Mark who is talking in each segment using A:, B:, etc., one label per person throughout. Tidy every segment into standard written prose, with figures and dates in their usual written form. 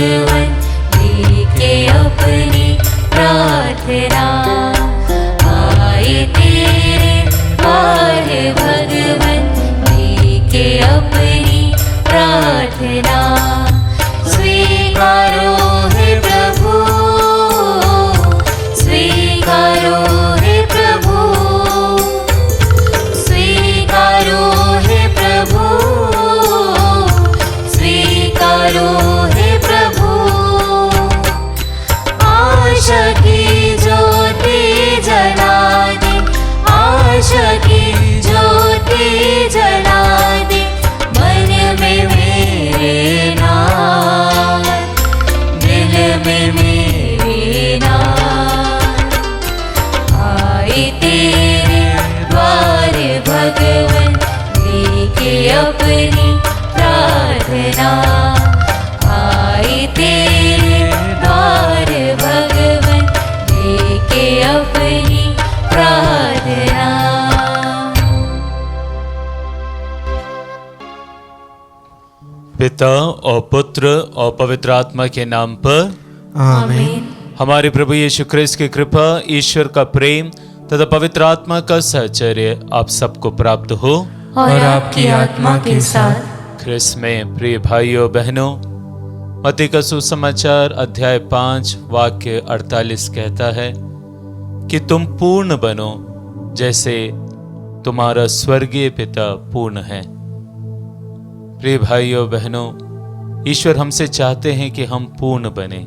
A: भगवन लेके अपनी प्रार्थना। आए तेरे द्वार भगवन लेके अपनी प्रार्थना। स्वीकारो है प्रभु, स्वीकारो है प्रभु, स्वीकारो है प्रभु, स्वीकारो है प्रभु। आशा की ज्योति जला दे, आशा की ज्योति जला दे मन में मेरे नाम, दिल में मेरे नाम। आए तेरे द्वार भगवन लेके अपनी प्रार्थना। आए तेरे द्वार भगवन लेके अपनी प्रार्थना।
B: पिता और पुत्र और पवित्र आत्मा के नाम पर
A: आमीन।
B: हमारे प्रभु यीशु ख्रिस्त की कृपा, ईश्वर का प्रेम तथा पवित्र आत्मा का सहचर्य आप सबको प्राप्त हो
A: और आपकी आत्मा के साथ।
B: ख्रिस्त में प्रिय भाइयों बहनों, मत्ती का सुसमाचार अध्याय 5 वाक्य 48 कहता है कि तुम पूर्ण बनो जैसे तुम्हारा स्वर्गीय पिता पूर्ण है। प्रिय भाइयों बहनों, ईश्वर हमसे चाहते हैं कि हम पूर्ण बने,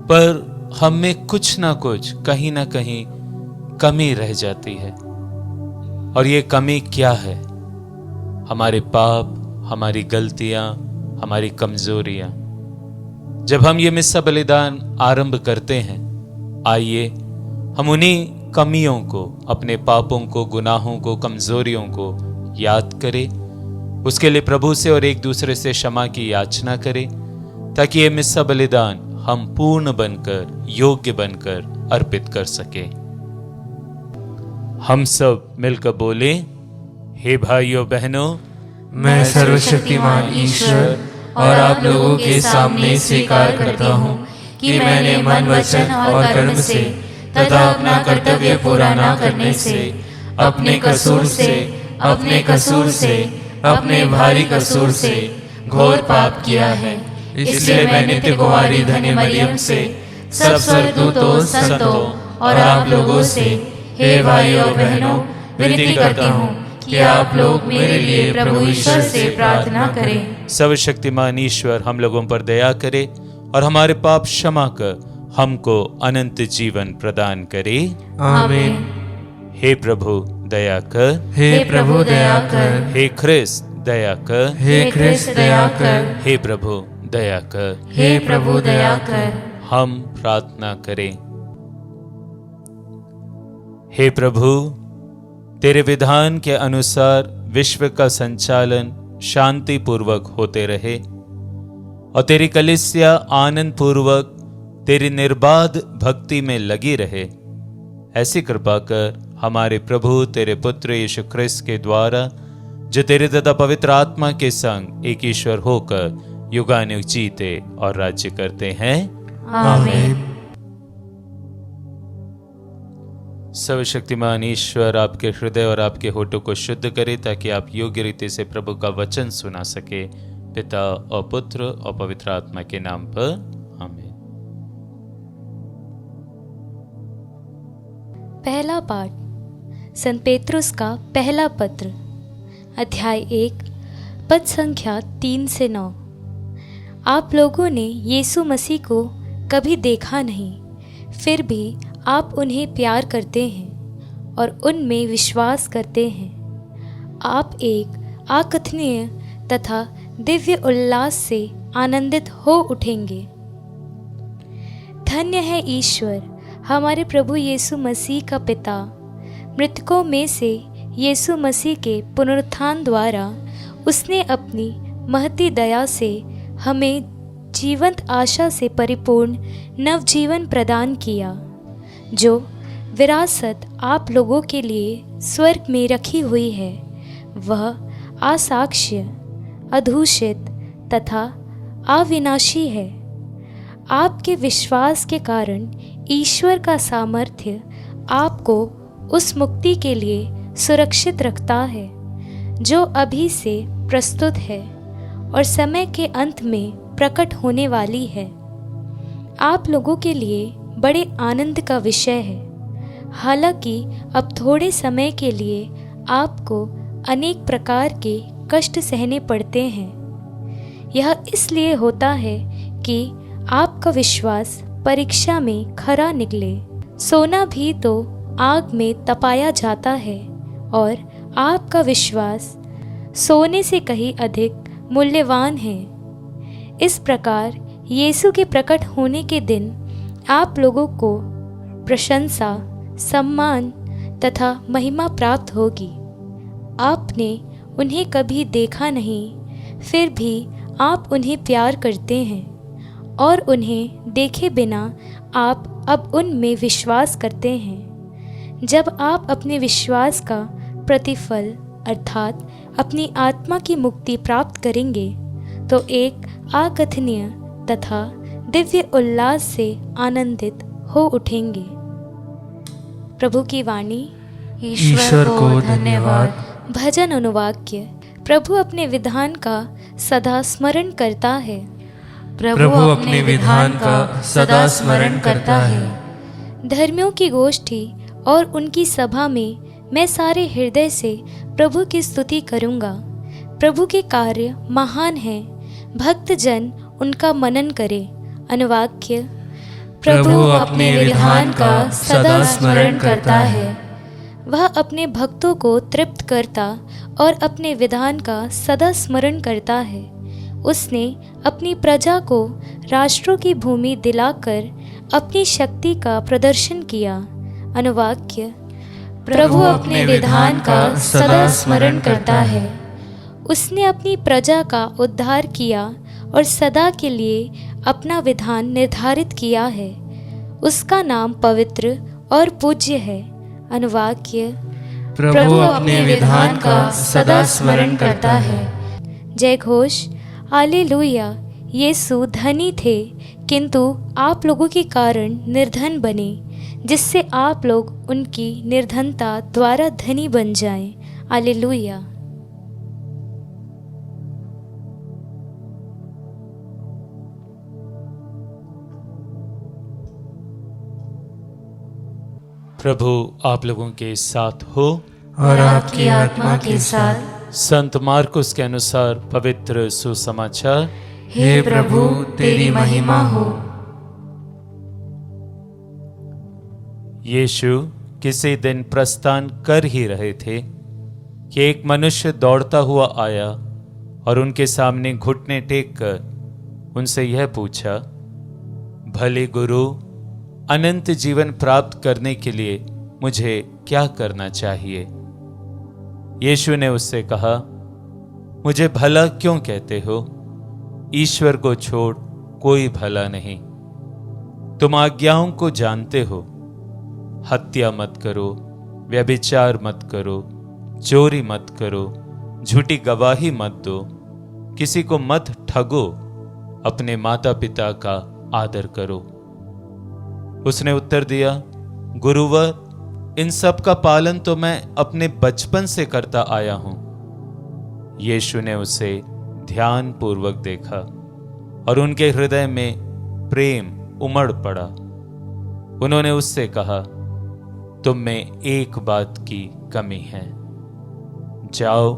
B: पर हम में कुछ ना कुछ कहीं ना कहीं कमी रह जाती है। और ये कमी क्या है? हमारे पाप, हमारी गलतियां, हमारी कमजोरियां। जब हम ये मिस्सा बलिदान आरंभ करते हैं, आइए हम उन्हीं कमियों को, अपने पापों को, गुनाहों को, कमजोरियों को याद करें, उसके लिए प्रभु से और एक दूसरे से क्षमा की याचना करें, ताकि ये मिस्सा बलिदान हम पूर्ण बनकर, योग्य बनकर अर्पित कर सके। हम सब मिलकर बोले, हे भाइयों बहनों,
C: मैं सर्वशक्तिमान ईश्वर और आप लोगों के सामने स्वीकार करता हूँ कि मैंने मन, वचन और कर्म से तथा अपना कर्तव्य पूरा न करने से, अपने कसूर से, अपने भारी कसूर से घोर पाप किया है। इसलिए मैं नित्य कुमारी धन्य मरियम से, सब स्वर्गदूतों, संतों और आप लोगों से, हे भाइयों बहनों, विनती करता हूँ कि आप लोग मेरे लिए प्रभु ईश्वर से प्रार्थना करें।
B: सर्वशक्तिमान ईश्वर हम लोगों पर दया करे और हमारे पाप क्षमा कर हमको अनंत जीवन प्रदान करे।
C: आमीन।
B: हे प्रभु दया कर,
C: हे प्रभु दया कर,
B: हे ख्रिस्त दया कर,
C: हे ख्रिस्त दया कर,
B: हे प्रभु दया कर।
C: हे प्रभु दया कर।
B: हम प्रार्थना करें। हे प्रभु, तेरे विधान के अनुसार विश्व का संचालन शांति पूर्वक होते रहे और तेरी कलीसिया आनंद पूर्वक तेरी निर्बाध भक्ति में लगी रहे। ऐसी कृपा कर हमारे प्रभु तेरे पुत्र यीशु ख्रिस्त के द्वारा, जो तेरे तथा पवित्र आत्मा के संग एक ईश्वर होकर युगानुयुग जीते और राज्य करते हैं।
C: आमीन।
B: सर्वशक्तिमान ईश्वर आपके हृदय और आपके होठों को शुद्ध करे, ताकि आप योग्य रीति से प्रभु का वचन सुना सके। पिता और पुत्र और पवित्र आत्मा के नाम पर आमीन।
D: पहला पाठ संत पेत्रुस का पहला पत्र, अध्याय 1, पद संख्या 3 से 9। आप लोगों ने यीशु मसीह को कभी देखा नहीं, फिर भी आप उन्हें प्यार करते हैं और उनमें विश्वास करते हैं। आप एक अकथनीय तथा दिव्य उल्लास से आनंदित हो उठेंगे। धन्य है ईश्वर हमारे प्रभु यीशु मसीह का पिता, मृतकों में से यीशु मसीह के पुनरुत्थान द्वारा उसने अपनी महती दया से हमें जीवंत आशा से परिपूर्ण नवजीवन प्रदान किया, जो विरासत आप लोगों के लिए स्वर्ग में रखी हुई है। वह असाक्ष्य, अदूषित तथा अविनाशी है। आपके विश्वास के कारण ईश्वर का सामर्थ्य आपको उस मुक्ति के लिए सुरक्षित रखता है जो अभी से प्रस्तुत है और समय के अंत में प्रकट होने वाली है। आप लोगों के लिए बड़े आनंद का विषय है। हालांकि अब थोड़े समय के लिए आपको अनेक प्रकार के कष्ट सहने पड़ते हैं। यह इसलिए होता है कि आपका विश्वास परीक्षा में खरा निकले। सोना भी तो आग में तपाया जाता है और आपका विश्वास सोने से कहीं अधिक मूल्यवान है। इस प्रकार यीशु के प्रकट होने के दिन आप लोगों को प्रशंसा, सम्मान तथा महिमा प्राप्त होगी। आपने उन्हें कभी देखा नहीं, फिर भी आप उन्हें प्यार करते हैं और उन्हें देखे बिना आप अब उनमें विश्वास करते हैं। जब आप अपने विश्वास का प्रतिफल अर्थात अपनी आत्मा की मुक्ति प्राप्त करेंगे तो एक अकथनीय तथा दिव्य उल्लास से आनंदित हो उठेंगे। प्रभु की वाणी।
C: ईश्वर को धन्यवाद।
D: भजन अनुवाक्य। प्रभु अपने विधान का सदा स्मरण करता है।
C: प्रभु अपने विधान का सदा स्मरण करता है।
D: धर्मियों की गोष्ठी और उनकी सभा में मैं सारे हृदय से प्रभु की स्तुति करूँगा। प्रभु के कार्य महान हैं, भक्तजन उनका मनन करे। अनुवाक्य।
C: प्रभु अपने विधान का सदा स्मरण करता है।
D: वह अपने भक्तों को तृप्त करता और अपने विधान का सदा स्मरण करता है। उसने अपनी प्रजा को राष्ट्रों की भूमि दिलाकर अपनी शक्ति का प्रदर्शन किया। अनुवाक्य।
C: प्रभु अपने विधान का सदा स्मरण करता है।
D: उसने अपनी प्रजा का उद्धार किया और सदा के लिए अपना विधान निर्धारित किया है। उसका नाम पवित्र और पूज्य है। अनुवाक्य।
C: प्रभु अपने विधान का सदा स्मरण करता है।
D: जय घोष। हालेलुया। यीशु धनी थे किंतु आप लोगों के कारण निर्धन बने, जिससे आप लोग उनकी निर्धनता द्वारा धनी बन जाएं। हालेलुया।
B: प्रभु आप लोगों के साथ हो
C: और आपकी आत्मा के साथ।
B: संत मार्कुस के अनुसार पवित्र सुसमाचार।
C: हे प्रभु तेरी महिमा हो।
B: यीशु किसी दिन प्रस्थान कर ही रहे थे कि एक मनुष्य दौड़ता हुआ आया और उनके सामने घुटने टेक कर उनसे यह पूछा, भले गुरु, अनंत जीवन प्राप्त करने के लिए मुझे क्या करना चाहिए? यीशु ने उससे कहा, मुझे भला क्यों कहते हो? ईश्वर को छोड़ कोई भला नहीं। तुम आज्ञाओं को जानते हो, हत्या मत करो, व्यभिचार मत करो, चोरी मत करो, झूठी गवाही मत दो, किसी को मत ठगो, अपने माता पिता का आदर करो। उसने उत्तर दिया, गुरुवर, इन सब का पालन तो मैं अपने बचपन से करता आया हूं। यीशु ने उसे ध्यान पूर्वक देखा और उनके हृदय में प्रेम उमड़ पड़ा। उन्होंने उससे कहा, तुम में एक बात की कमी है। जाओ,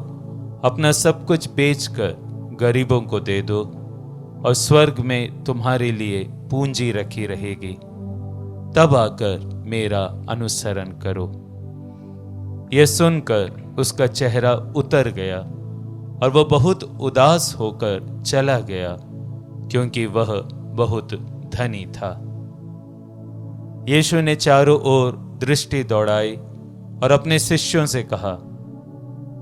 B: अपना सब कुछ बेचकर गरीबों को दे दो और स्वर्ग में तुम्हारे लिए पूंजी रखी रहेगी। तब आकर मेरा अनुसरण करो। यह सुनकर उसका चेहरा उतर गया और वह बहुत उदास होकर चला गया, क्योंकि वह बहुत धनी था। यीशु ने चारों ओर दृष्टि दौड़ाई और अपने शिष्यों से कहा,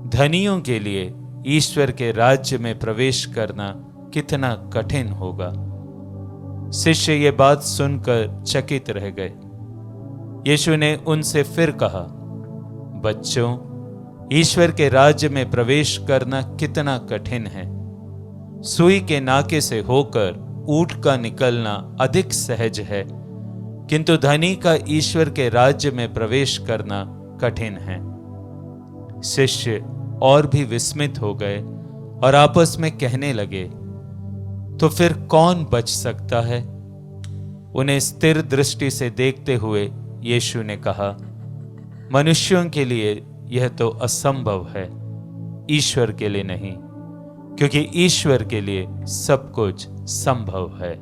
B: धनियों के लिए ईश्वर के राज्य में प्रवेश करना कितना कठिन होगा। शिष्य ये बात सुनकर चकित रह गए। यीशु ने उनसे फिर कहा, बच्चों, ईश्वर के राज्य में प्रवेश करना कितना कठिन है। सुई के नाके से होकर ऊंट का निकलना अधिक सहज है, किंतु धनी का ईश्वर के राज्य में प्रवेश करना कठिन है। शिष्य और भी विस्मित हो गए और आपस में कहने लगे, तो फिर कौन बच सकता है? उन्हें स्थिर दृष्टि से देखते हुए यीशु ने कहा, मनुष्यों के लिए यह तो असंभव है, ईश्वर के लिए नहीं, क्योंकि ईश्वर के लिए सब कुछ संभव है।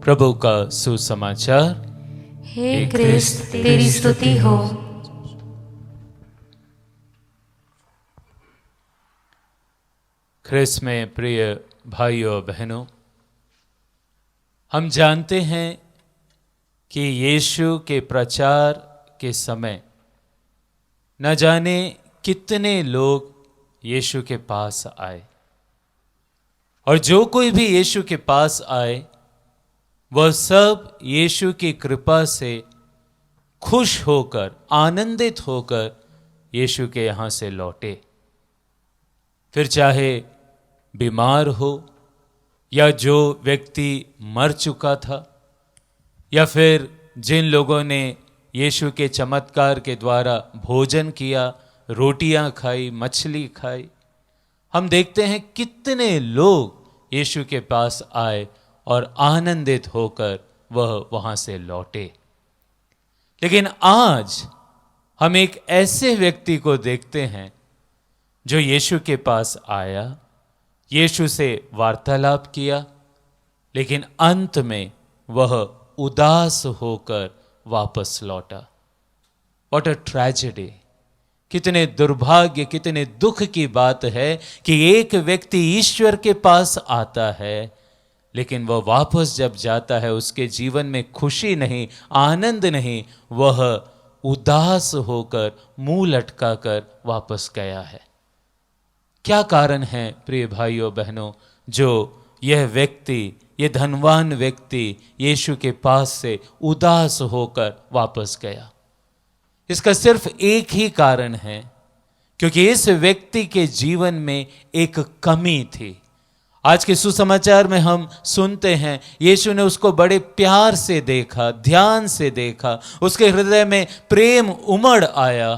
B: प्रभु का सुसमाचार।
A: हे क्रिस्त, तेरी स्तुति हो।
B: ख्रिस्त में प्रिय भाइयों बहनों, हम जानते हैं कि यीशु के प्रचार के समय न जाने कितने लोग यीशु के पास आए, और जो कोई भी यीशु के पास आए वह सब यीशु की कृपा से खुश होकर, आनंदित होकर यीशु के यहाँ से लौटे। फिर चाहे बीमार हो, या जो व्यक्ति मर चुका था, या फिर जिन लोगों ने यीशु के चमत्कार के द्वारा भोजन किया, रोटियां खाई, मछली खाई, हम देखते हैं कितने लोग यीशु के पास आए और आनंदित होकर वह वहां से लौटे। लेकिन आज हम एक ऐसे व्यक्ति को देखते हैं जो यीशु के पास आया, यीशु से वार्तालाप किया, लेकिन अंत में वह उदास होकर वापस लौटा। What a tragedy! कितने दुर्भाग्य, कितने दुख की बात है कि एक व्यक्ति ईश्वर के पास आता है, लेकिन वह वापस जब जाता है उसके जीवन में खुशी नहीं, आनंद नहीं, वह उदास होकर मुंह लटकाकर वापस गया है। क्या कारण है प्रिय भाइयों बहनों, जो यह व्यक्ति, यह धनवान व्यक्ति यीशु के पास से उदास होकर वापस गया? इसका सिर्फ एक ही कारण है, क्योंकि इस व्यक्ति के जीवन में एक कमी थी। आज के सुसमाचार में हम सुनते हैं यीशु ने उसको बड़े प्यार से देखा, ध्यान से देखा, उसके हृदय में प्रेम उमड़ आया,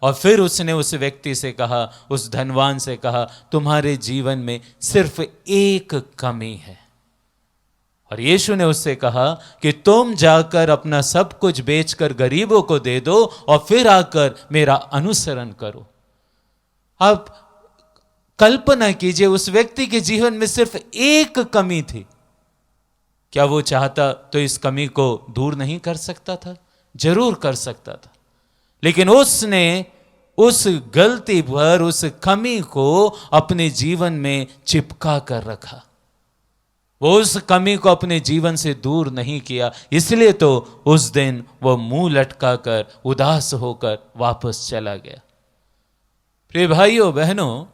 B: और फिर उसने उस व्यक्ति से कहा, उस धनवान से कहा, तुम्हारे जीवन में सिर्फ एक कमी है। और यीशु ने उससे कहा कि तुम जाकर अपना सब कुछ बेचकर गरीबों को दे दो और फिर आकर मेरा अनुसरण करो। अब कल्पना कीजिए, उस व्यक्ति के जीवन में सिर्फ एक कमी थी। क्या वो चाहता तो इस कमी को दूर नहीं कर सकता था? जरूर कर सकता था, लेकिन उसने उस गलती पर, उस कमी को अपने जीवन में चिपका कर रखा। वो उस कमी को अपने जीवन से दूर नहीं किया, इसलिए तो उस दिन वो मुंह लटका कर, उदास होकर वापस चला गया। प्रिय भाइयों बहनों,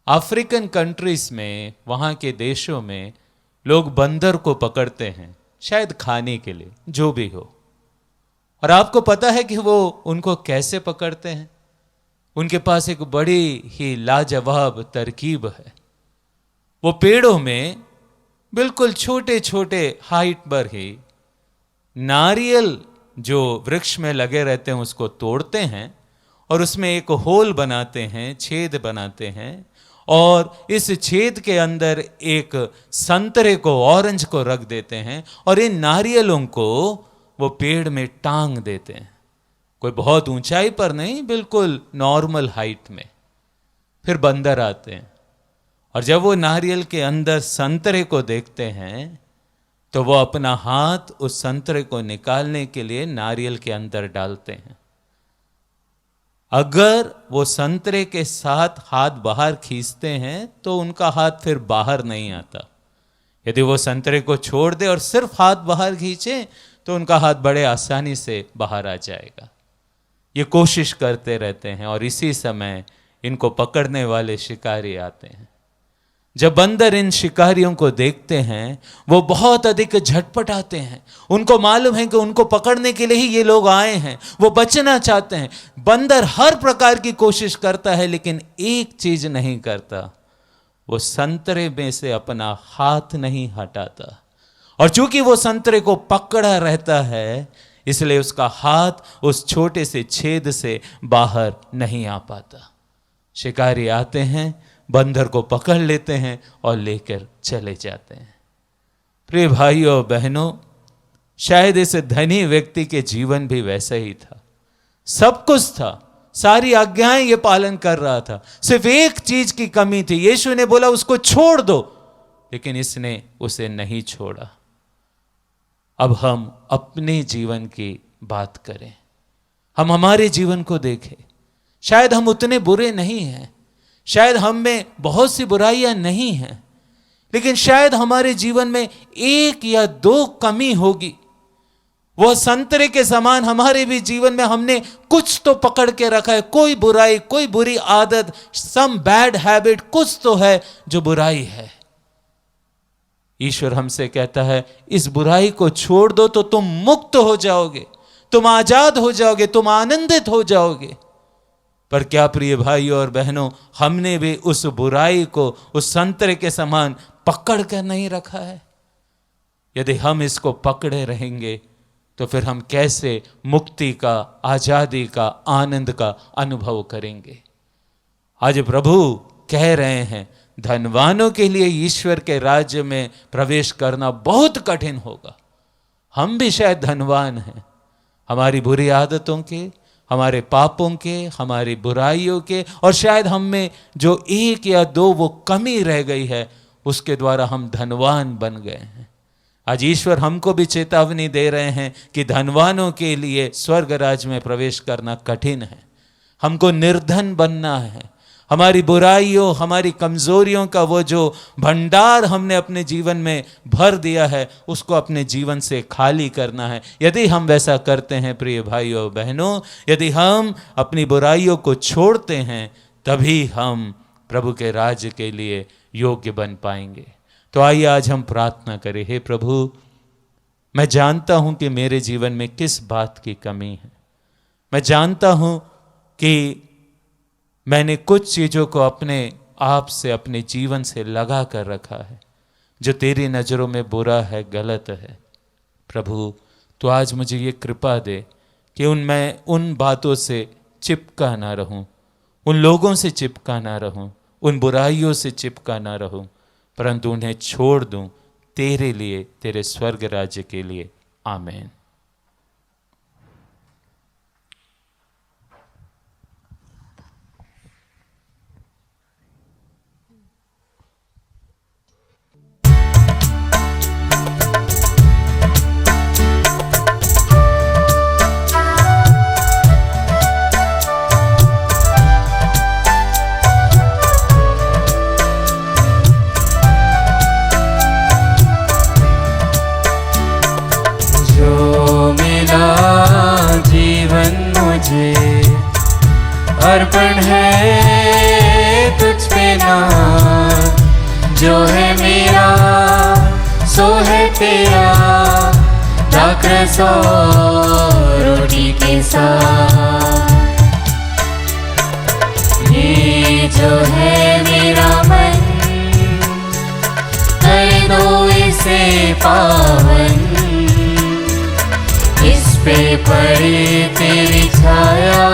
B: अफ्रीकन कंट्रीज में, वहां के देशों में लोग बंदर को पकड़ते हैं, शायद खाने के लिए, जो भी हो। और आपको पता है कि वो उनको कैसे पकड़ते हैं? उनके पास एक बड़ी ही लाजवाब तरकीब है। वो पेड़ों में बिल्कुल छोटे छोटे हाइट पर ही नारियल जो वृक्ष में लगे रहते हैं उसको तोड़ते हैं, और उसमें एक होल बनाते हैं, छेद बनाते हैं, और इस छेद के अंदर एक संतरे को, ऑरेंज को रख देते हैं, और इन नारियलों को वो पेड़ में टांग देते हैं। कोई बहुत ऊंचाई पर नहीं, बिल्कुल नॉर्मल हाइट में। फिर बंदर आते हैं, और जब वो नारियल के अंदर संतरे को देखते हैं तो वो अपना हाथ उस संतरे को निकालने के लिए नारियल के अंदर डालते हैं। अगर वो संतरे के साथ हाथ बाहर खींचते हैं तो उनका हाथ फिर बाहर नहीं आता। यदि वो संतरे को छोड़ दे और सिर्फ हाथ बाहर खींचे तो उनका हाथ बड़े आसानी से बाहर आ जाएगा। ये कोशिश करते रहते हैं, और इसी समय इनको पकड़ने वाले शिकारी आते हैं। जब बंदर इन शिकारियों को देखते हैं वो बहुत अधिक झटपट आते हैं। उनको मालूम है कि उनको पकड़ने के लिए ही ये लोग आए हैं, वो बचना चाहते हैं। बंदर हर प्रकार की कोशिश करता है लेकिन एक चीज नहीं करता, वो संतरे में से अपना हाथ नहीं हटाता। और चूंकि वो संतरे को पकड़ा रहता है इसलिए उसका हाथ उस छोटे से छेद से बाहर नहीं आ पाता। शिकारी आते हैं, बंदर को पकड़ लेते हैं और लेकर चले जाते हैं। प्रिय भाइयों और बहनों, शायद इस धनी व्यक्ति के जीवन भी वैसा ही था। सब कुछ था, सारी आज्ञाएं ये पालन कर रहा था, सिर्फ एक चीज की कमी थी। यीशु ने बोला उसको छोड़ दो, लेकिन इसने उसे नहीं छोड़ा। अब हम अपने जीवन की बात करें, हम हमारे जीवन को देखें। शायद हम उतने बुरे नहीं हैं, शायद हम में बहुत सी बुराइयां नहीं हैं, लेकिन शायद हमारे जीवन में एक या दो कमी होगी। वह संतरे के समान हमारे भी जीवन में हमने कुछ तो पकड़ के रखा है, कोई बुराई, कोई बुरी आदत, सम बैड हैबिट, कुछ तो है जो बुराई है। ईश्वर हमसे कहता है इस बुराई को छोड़ दो तो तुम मुक्त हो जाओगे, तुम आजाद हो जाओगे, तुम आनंदित हो जाओगे। पर क्या प्रिय भाइयों और बहनों, हमने भी उस बुराई को उस संतरे के समान पकड़ कर नहीं रखा है? यदि हम इसको पकड़े रहेंगे तो फिर हम कैसे मुक्ति का, आजादी का, आनंद का अनुभव करेंगे? आज प्रभु कह रहे हैं धनवानों के लिए ईश्वर के राज्य में प्रवेश करना बहुत कठिन होगा। हम भी शायद धनवान हैं, हमारी बुरी आदतों के, हमारे पापों के, हमारी बुराइयों के, और शायद हम में जो एक या दो वो कमी रह गई है उसके द्वारा हम धनवान बन गए हैं। आज ईश्वर हमको भी चेतावनी दे रहे हैं कि धनवानों के लिए स्वर्ग राज्य में प्रवेश करना कठिन है। हमको निर्धन बनना है। हमारी बुराइयों, हमारी कमजोरियों का वो जो भंडार हमने अपने जीवन में भर दिया है उसको अपने जीवन से खाली करना है। यदि हम वैसा करते हैं प्रिय भाइयों और बहनों, यदि हम अपनी बुराइयों को छोड़ते हैं तभी हम प्रभु के राज्य के लिए योग्य बन पाएंगे। तो आइए आज हम प्रार्थना करें। हे प्रभु, मैं जानता हूं कि मेरे जीवन में किस बात की कमी है। मैं जानता हूं कि मैंने कुछ चीज़ों को अपने आप से, अपने जीवन से लगा कर रखा है जो तेरी नज़रों में बुरा है, गलत है। प्रभु, तो आज मुझे ये कृपा दे कि मैं उन बातों से चिपका ना रहूं, उन लोगों से चिपका ना रहूं, उन बुराइयों से चिपका ना रहूं, परंतु उन्हें छोड़ दूं तेरे लिए, तेरे स्वर्ग राज्य के लिए। आमीन।
C: अर्पण है तुझ पे नाथ, जो है मेरा सो है तेरा, दाखरस और रोटी के साथ। ये जो है मेरा मन, कर दो इसे पावन, इस पे पड़े तेरी छाया,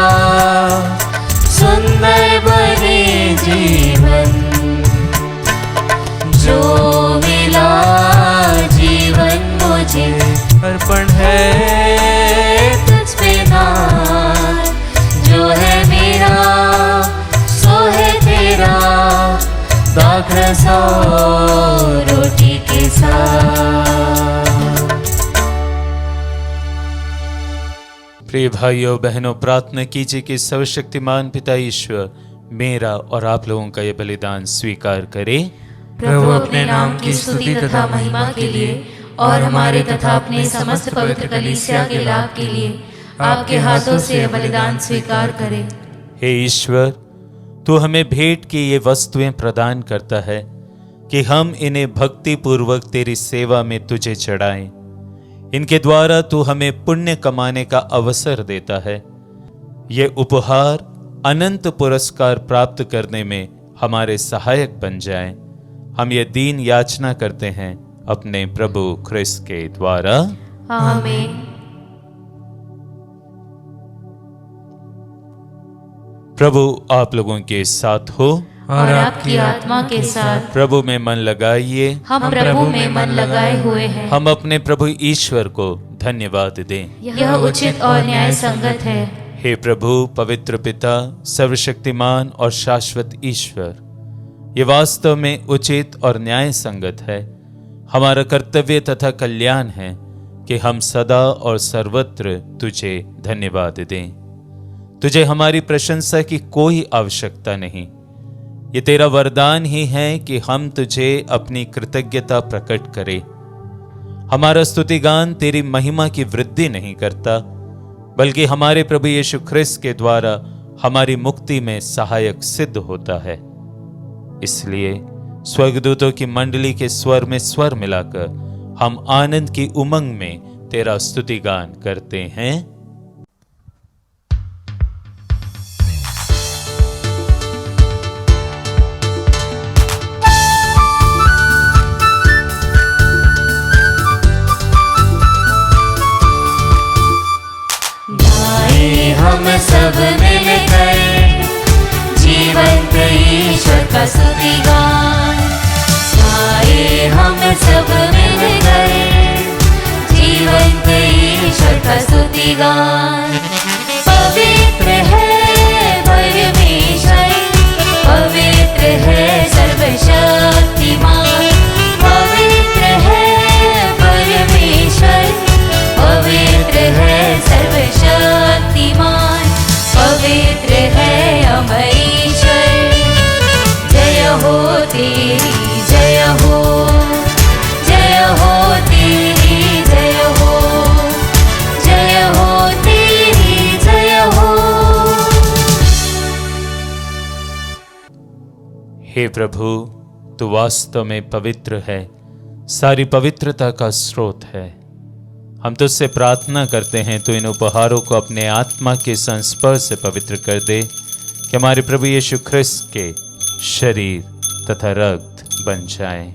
C: सुंदर बने जीवन। जो मिला जीवन मुझे अर्पण है तुझ पे नाथ, जो है मेरा सो है तेरा, दाखरस और रोटी के साथ।
B: प्रिय भाइयों बहनों, प्रार्थना कीजिए कि सर्वशक्तिमान पिता ईश्वर मेरा और आप लोगों का ये बलिदान स्वीकार करे।
A: प्रभु अपने नाम की स्तुति तथा महिमा के लिए और हमारे तथा अपने समस्त पवित्र कलीसिया के लाभ के लिए आपके हाथों से यह बलिदान स्वीकार करे।
B: हे ईश्वर, तू हमें भेंट की ये वस्तुएं प्रदान करता है कि हम इन्हें भक्ति पूर्वक तेरी सेवा में तुझे चढ़ाएं। इनके द्वारा तू हमें पुण्य कमाने का अवसर देता है। ये उपहार अनंत पुरस्कार प्राप्त करने में हमारे सहायक बन जाएं। हम ये दीन याचना करते हैं अपने प्रभु ख्रिस्त के द्वारा,
A: आमीन।
B: प्रभु आप लोगों के साथ हो
A: और आपकी आत्मा के साथ।
B: प्रभु में मन लगाइए।
A: हम प्रभु में मन लगाए हुए हैं।
B: हम अपने प्रभु ईश्वर को धन्यवाद दें।
A: यह उचित और न्याय संगत है।
B: हे प्रभु, पवित्र पिता, सर्वशक्तिमान और शाश्वत ईश्वर, ये वास्तव में उचित और न्याय संगत है। हमारा कर्तव्य तथा कल्याण है कि हम सदा और सर्वत्र तुझे धन्यवाद दें। तुझे हमारी प्रशंसा की कोई आवश्यकता नहीं। ये तेरा वरदान ही है कि हम तुझे अपनी कृतज्ञता प्रकट करें। हमारा स्तुतिगान तेरी महिमा की वृद्धि नहीं करता, बल्कि हमारे प्रभु यीशु ख्रिस्त के द्वारा हमारी मुक्ति में सहायक सिद्ध होता है। इसलिए स्वर्गदूतों की मंडली के स्वर में स्वर मिलाकर हम आनंद की उमंग में तेरा स्तुतिगान करते हैं।
A: हम सब मिलकर जीवंत ईश्वर का स्तुतिगान गाए। हम सब मिलकर जीवंत ईश्वर का स्तुतिगान। पवित्र है परमेश्वर, पवित्र है सर्वशक्तिमान, पवित्र है परमेश्वर, पवित्र है सर्वशक्तिमान, पवित्र है अमर ईश्वर। जय हो तेरी, जय हो, जय हो तेरी, जय हो, जय हो तेरी, जय हो।
B: हे प्रभु, तू वास्तव में पवित्र है, सारी पवित्रता का स्रोत है। हम तुझसे प्रार्थना करते हैं तो इन उपहारों को अपने आत्मा के संस्पर्श से पवित्र कर दे, कि हमारे प्रभु यीशु ख्रिस्त के शरीर तथा रक्त बन जाएं।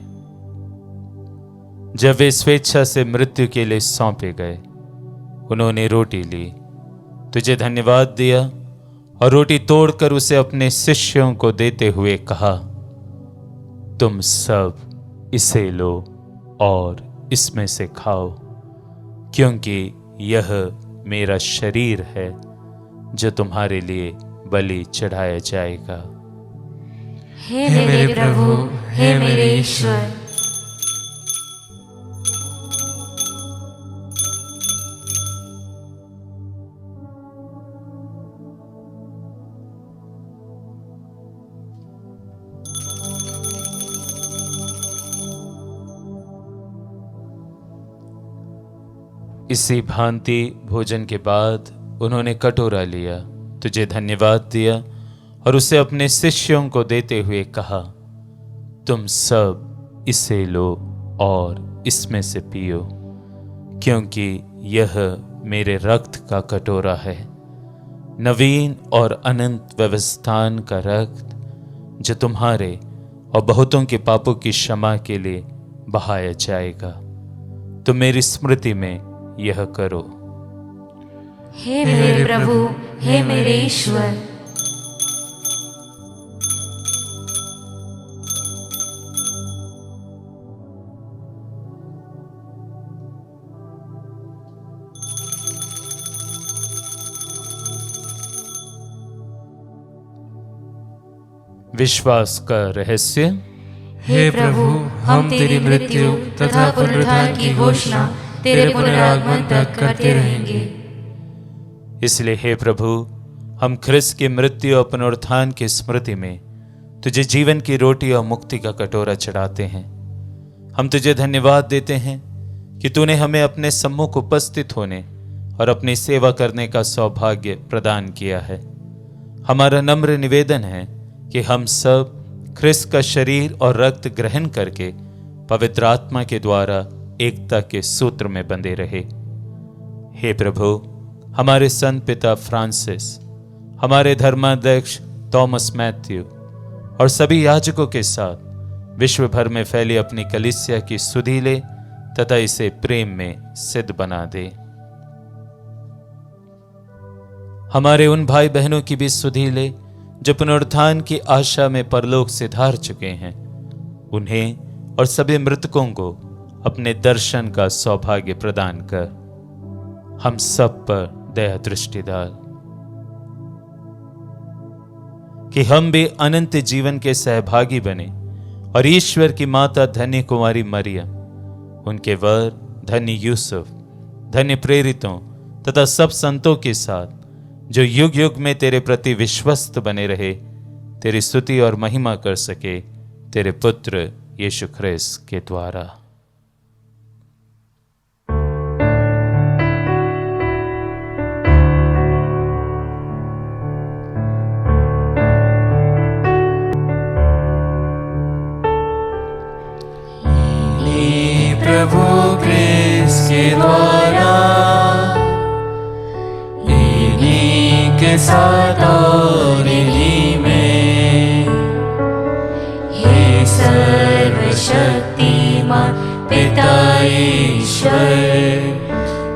B: जब वे स्वेच्छा से मृत्यु के लिए सौंपे गए, उन्होंने रोटी ली, तुझे धन्यवाद दिया और रोटी तोड़कर उसे अपने शिष्यों को देते हुए कहा, तुम सब इसे लो और इसमें से खाओ, क्योंकि यह मेरा शरीर है जो तुम्हारे लिए बलि चढ़ाया जाएगा।
A: हे मेरे प्रभु, हे मेरे ईश्वर।
B: इसी भांति भोजन के बाद उन्होंने कटोरा लिया, तुझे धन्यवाद दिया और उसे अपने शिष्यों को देते हुए कहा, तुम सब इसे लो और इसमें से पियो, क्योंकि यह मेरे रक्त का कटोरा है, नवीन और अनंत व्यवस्थान का रक्त, जो तुम्हारे और बहुतों के पापों की क्षमा के लिए बहाया जाएगा। तुम मेरी स्मृति में यह करो।
A: हे मेरे प्रभु, हे मेरे ईश्वर।
B: विश्वास का रहस्य।
C: हे प्रभु, हम तेरी मृत्यु तथा पुनरुत्थान की घोषणा तेरे पुनरागमन तक करते रहेंगे।
B: इसलिए हे प्रभु, हम ख्रिस्त की मृत्यु और पुनरुत्थान की स्मृति में तुझे जीवन की रोटी और मुक्ति का कटोरा चढ़ाते हैं। हम तुझे धन्यवाद देते हैं कि तूने हमें अपने सम्मुख उपस्थित होने और अपनी सेवा करने का सौभाग्य प्रदान किया है। हमारा नम्र निवेदन है कि हम सब ख्रिस्त का शरीर और रक्त ग्रहण करके पवित्र आत्मा के द्वारा एकता के सूत्र में बंधे रहे। हे प्रभु, हमारे संत पिता फ्रांसिस, हमारे धर्माध्यक्ष थॉमस मैथ्यू और सभी याजकों के साथ विश्व भर में फैली अपनी कलीसिया की सुधि ले तथा इसे प्रेम में सिद्ध बना दे। हमारे उन भाई बहनों की भी सुधि ले जो पुनरुत्थान की आशा में परलोक से धार चुके हैं। उन्हें और सभी मृतकों को अपने दर्शन का सौभाग्य प्रदान कर हम सब पर दया दृष्टि डाल कि हम भी अनंत जीवन के सहभागी बने और ईश्वर की माता धन्य कुमारी मरियम, उनके वर धन्य यूसुफ, धन्य प्रेरितों तथा सब संतों के साथ जो युग युग में तेरे प्रति विश्वस्त बने रहे, तेरी स्तुति और महिमा कर सके तेरे पुत्र यीशु ख्रिस्त के द्वारा।
C: प्रभु ख्रिस्त के द्वारा इन्हीं के साथ और इन्हीं में हे सर्वशक्तिमान पिता ईश्वर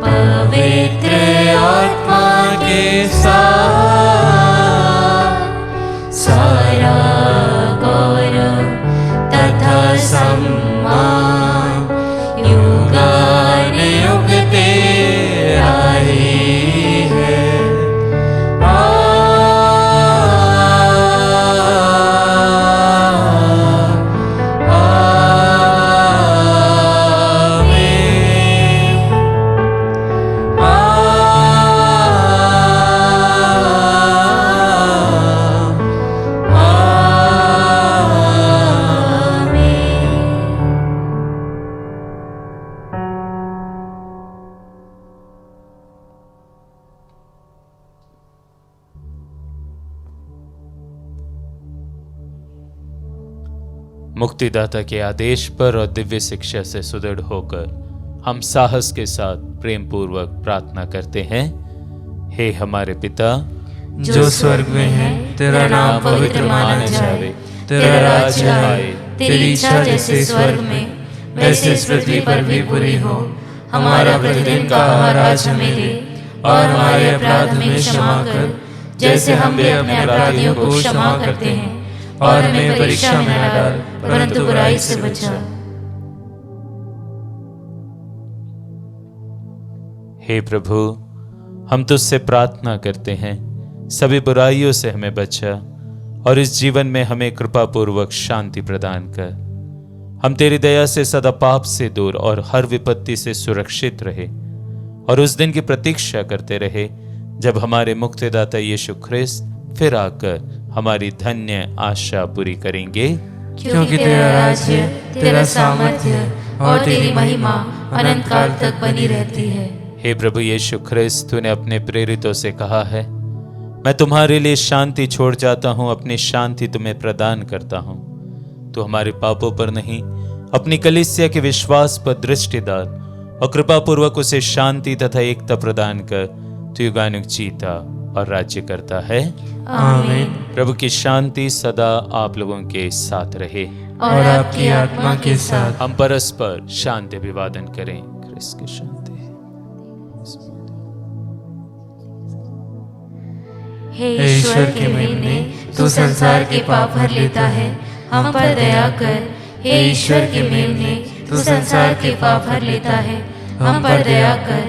C: पवित्र आत्मा के साथ सारा गौरव तथा सम्मान युगान युग तेरा ही है।
B: मुक्तिदाता के आदेश पर और दिव्य शिक्षा से सुदृढ़ होकर हम साहस के साथ प्रेम पूर्वक प्रार्थना करते हैं। हे हमारे पिता
C: जो स्वर्ग में है, तेरा नाम पवित्र माना जावे, तेरा राज्य आए, तेरी इच्छा जैसे स्वर्ग में वैसे इस पृथ्वी पर भी पूरी हो। हमारा प्रतिदिन का आहार आज हमें दे और हमारे अपराध हमें क्षमा कर जैसे हम भी अपने अपराधियों को क्षमा करते हैं, और हमें परीक्षा में न डाल परंतु बुराई से बचा।
B: हे प्रभु, हम तुझसे प्रार्थना करते हैं, सभी बुराइयों से हमें बचा और इस जीवन में हमें कृपा पूर्वक शांति प्रदान कर। हम तेरी दया से सदा पाप से दूर और हर विपत्ति से सुरक्षित रहे और उस दिन की प्रतीक्षा करते रहे जब हमारे मुक्तिदाता यीशु ख्रिस्त फिर आकर हमारी धन्य आशा पूरी करेंगे।
C: क्योंकि तेरा राज्य, तेरा सामर्थ्य और तेरी महिमा अनंत काल तक बनी रहती है।
B: हे प्रभु यीशु ख्रिस्त, तूने अपने प्रेरितों से कहा है, मैं तुम्हारे लिए शांति छोड़ जाता हूं, अपनी शांति तुम्हें प्रदान करता हूं। तू हमारे पापों पर नहीं, अपनी कलीसिया के विश्वास पर दृष्टि डाल और कृपा पूर्वक उसे शांति तथा एकता प्रदान कर। तू युगानुग जीता और राज्य करता है।
C: आमीन।
B: प्रभु की शांति सदा आप लोगों के साथ रहे
C: और आपकी आत्मा के साथ।
B: हम परस्पर शांति अभिवादन करें। ख्रिस्त की शांति।
C: हे ईश्वर के मेमने, तू संसार के पाप भर लेता है, हम पर दया कर। हे ईश्वर के मेमने, तू संसार के पाप भर लेता है, हम पर दया कर।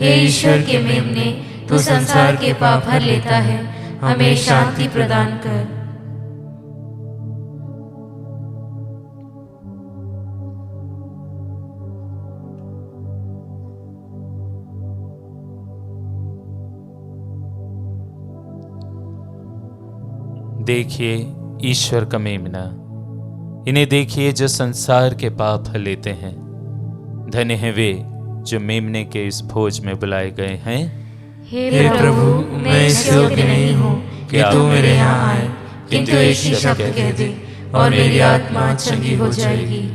C: हे ईश्वर के मेमने, तू संसार के पाप भर लेता है, हमें शांति प्रदान कर।
B: देखिए ईश्वर का मेमना, इन्हें देखिए जो संसार के पाप हर लेते हैं। धन्य हैं वे जो मेमने के इस भोज में बुलाए गए हैं।
C: हे प्रभु, मैं इस योग्य नहीं हूँ कि तू मेरे यहाँ आए, किंतु एक ही शब्द कह दे
A: और मेरी आत्मा चंगी हो जाएगी।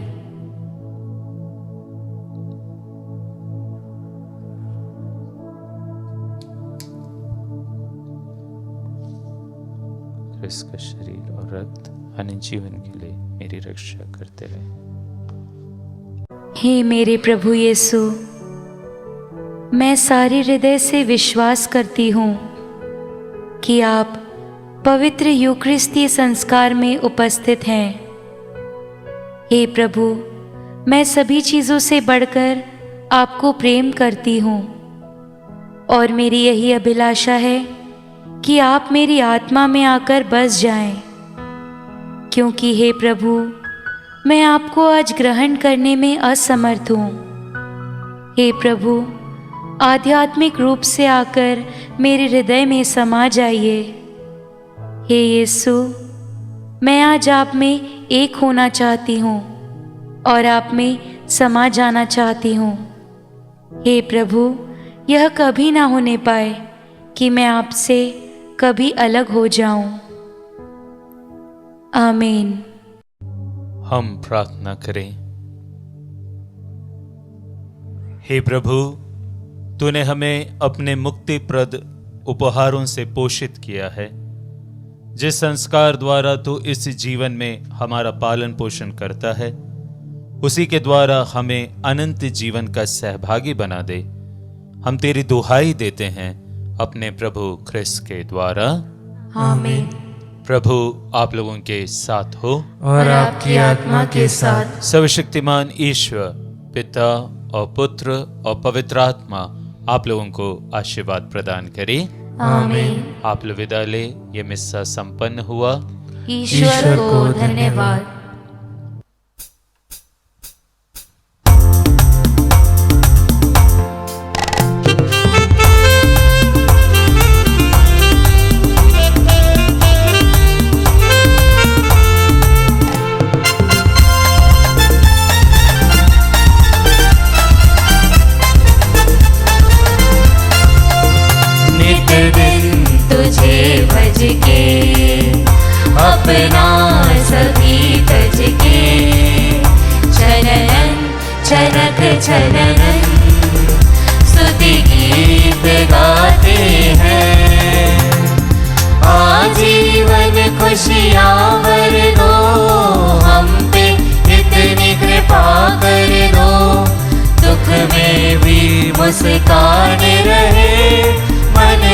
B: क्रिस्त का शरीर और रक्त अनंत जीवन के लिए मेरी रक्षा करते रहे।
D: हे मेरे प्रभु यीशु, मैं सारे हृदय से विश्वास करती हूँ कि आप पवित्र यूक्रिस्तीय संस्कार में उपस्थित हैं। हे प्रभु, मैं सभी चीज़ों से बढ़कर आपको प्रेम करती हूँ और मेरी यही अभिलाषा है कि आप मेरी आत्मा में आकर बस जाएं, क्योंकि हे प्रभु, मैं आपको आज ग्रहण करने में असमर्थ हूँ। हे प्रभु, आध्यात्मिक रूप से आकर मेरे हृदय में समा जाइए। हे यीशु, मैं आज आप में एक होना चाहती हूँ और आप में समा जाना चाहती हूँ। हे प्रभु, यह कभी ना होने पाए कि मैं आपसे कभी अलग हो जाऊं। आमीन।
B: हम प्रार्थना करें। हे प्रभु, तूने हमें अपने मुक्तिप्रद उपहारों से पोषित किया है। जिस संस्कार द्वारा तू इस जीवन में हमारा पालन पोषण करता है, उसी के द्वारा हमें अनंत जीवन का सहभागी बना दे। हम तेरी दुहाई देते हैं अपने प्रभु ख्रिस्त के द्वारा।
A: आमीन।
B: प्रभु आप लोगों के साथ हो
A: और आपकी आत्मा के साथ।
B: सर्वशक्तिमान ईश्वर पिता और पुत्र और पवित्र आत्मा आप लोगों को आशीर्वाद प्रदान करे।
A: आमीन।
B: आप लोग विदा ले। ये मिस्सा संपन्न हुआ।
A: ईश्वर को धन्यवाद।
C: अपना सभी तज के चलनन चनक चलनन स्तुति गीत गाते हैं। आजीवन खुशियाँ भर दो, हम पे इतनी कृपा कर दो, दुख में भी मुस्कान रहे मन